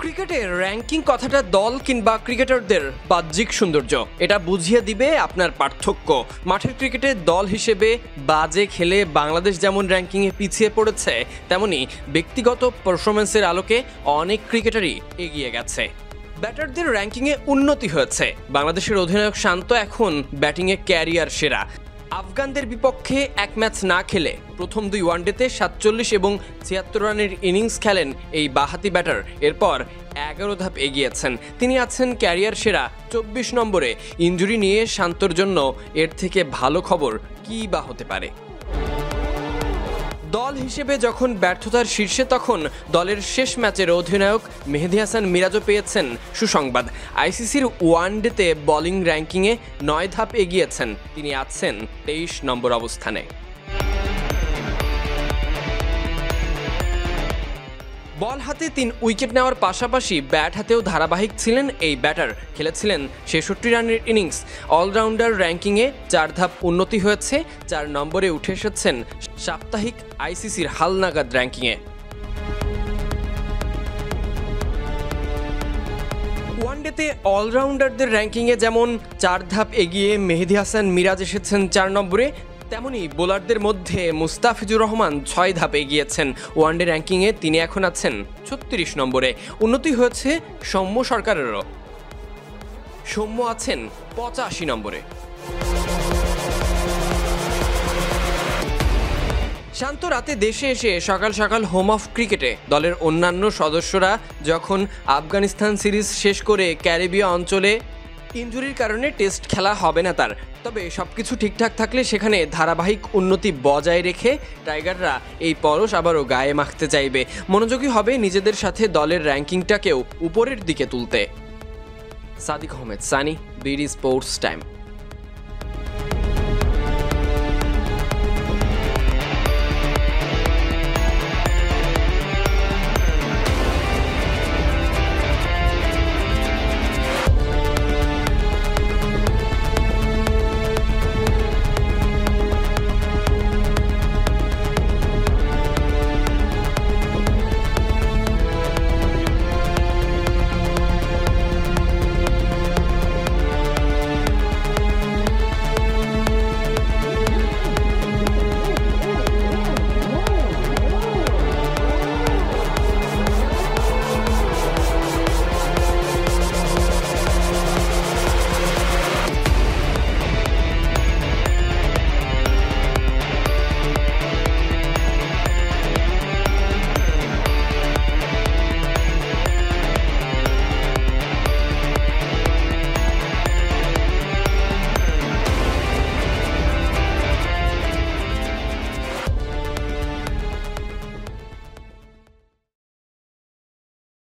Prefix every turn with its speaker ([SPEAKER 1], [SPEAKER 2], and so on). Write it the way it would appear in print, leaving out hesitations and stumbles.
[SPEAKER 1] ক্রিকেটের র্যাঙ্কিং কথাটা দল কিংবা ক্রিকেটারদের বাহ্যিক সৌন্দর্য এটা বুঝিয়ে দিবে আপনার পার্থক্য। মাঠের ক্রিকেটে দল হিসেবে বাজে খেলে বাংলাদেশ যেমন র্যাঙ্কিংয়ে পিছিয়ে পড়েছে, তেমনি ব্যক্তিগত পারফরমেন্সের আলোকে অনেক ক্রিকেটারই এগিয়ে গেছে। ব্যাটারদের র্যাঙ্কিংয়ে উন্নতি হয়েছে। বাংলাদেশের অধিনায়ক শান্ত এখন ব্যাটিংয়ে ক্যারিয়ার সেরা। আফগানদের বিপক্ষে এক ম্যাচ না খেলে প্রথম 2 ওয়ানডেতে 47 এবং 76 রানের ইনিংস খেলেন এই বাঁহাতি ব্যাটার। এরপর 11 ধাপ এগিয়েছেন। তিনি আছেন ক্যারিয়ার সেরা 24 নম্বরে। ইনজুরি নিয়ে শান্তর জন্য এর থেকে ভালো খবর কী বা হতে পারে? দল হিসেবে যখন ব্যর্থতার শীর্ষে, তখন দলের শেষ ম্যাচের অধিনায়ক মেহেদী হাসান মিরাজও পেয়েছেন সুসংবাদ। আইসিসির ওয়ানডেতে বোলিং র্যাঙ্কিংয়ে 9 ধাপ এগিয়েছেন। তিনি আছেন 23 নম্বর অবস্থানে। বল হাতে 3 উইকেট নেওয়ার পাশাপাশি ব্যাট হাতেও ধারাবাহিক ছিলেন এই ব্যাটার। খেলেছিলেন 66 রানের ইনিংস। অলরাউন্ডার র্যাঙ্কিংয়ে 4 ধাপ উন্নতি হয়েছে। 4 নম্বরে উঠে এসেছেন সাপ্তাহিক আইসিসির হালনাগাদ র্যাঙ্কিংয়ে। ওয়ানডেতে অলরাউন্ডারদের র্যাঙ্কিংয়ে যেমন 4 ধাপ এগিয়ে মেহেদী হাসান মিরাজ এসেছেন 4 নম্বরে, তেমনি বোলারদের মধ্যে মুস্তাফিজুর রহমান 6 ধাপ এগিয়েছেন। ওয়ানডে র্যাঙ্কিংয়ে তিনি এখন আছেন 36 নম্বরে। উন্নতি হয়েছে সৌম্য সরকারেরও। সৌম্য আছেন 85 নম্বরে। শান্ত রাতে দেশে এসে সকাল সকাল হোম অফ ক্রিকেটে দলের অন্যান্য সদস্যরা যখন আফগানিস্তান সিরিজ শেষ করে ক্যারিবীয় অঞ্চলে ইনজুরির কারণে টেস্ট খেলা হবে না তার, তবে সবকিছু ঠিকঠাক থাকলে সেখানে ধারাবাহিক উন্নতি বজায় রেখে টাইগাররা এই পরশ আবারও গায়ে মাখতে চাইবে। মনোযোগী হবে নিজেদের সাথে দলের র্যাঙ্কিংটাকেও উপরের দিকে তুলতে। Sadiq Ahmed Sani, BD sports time.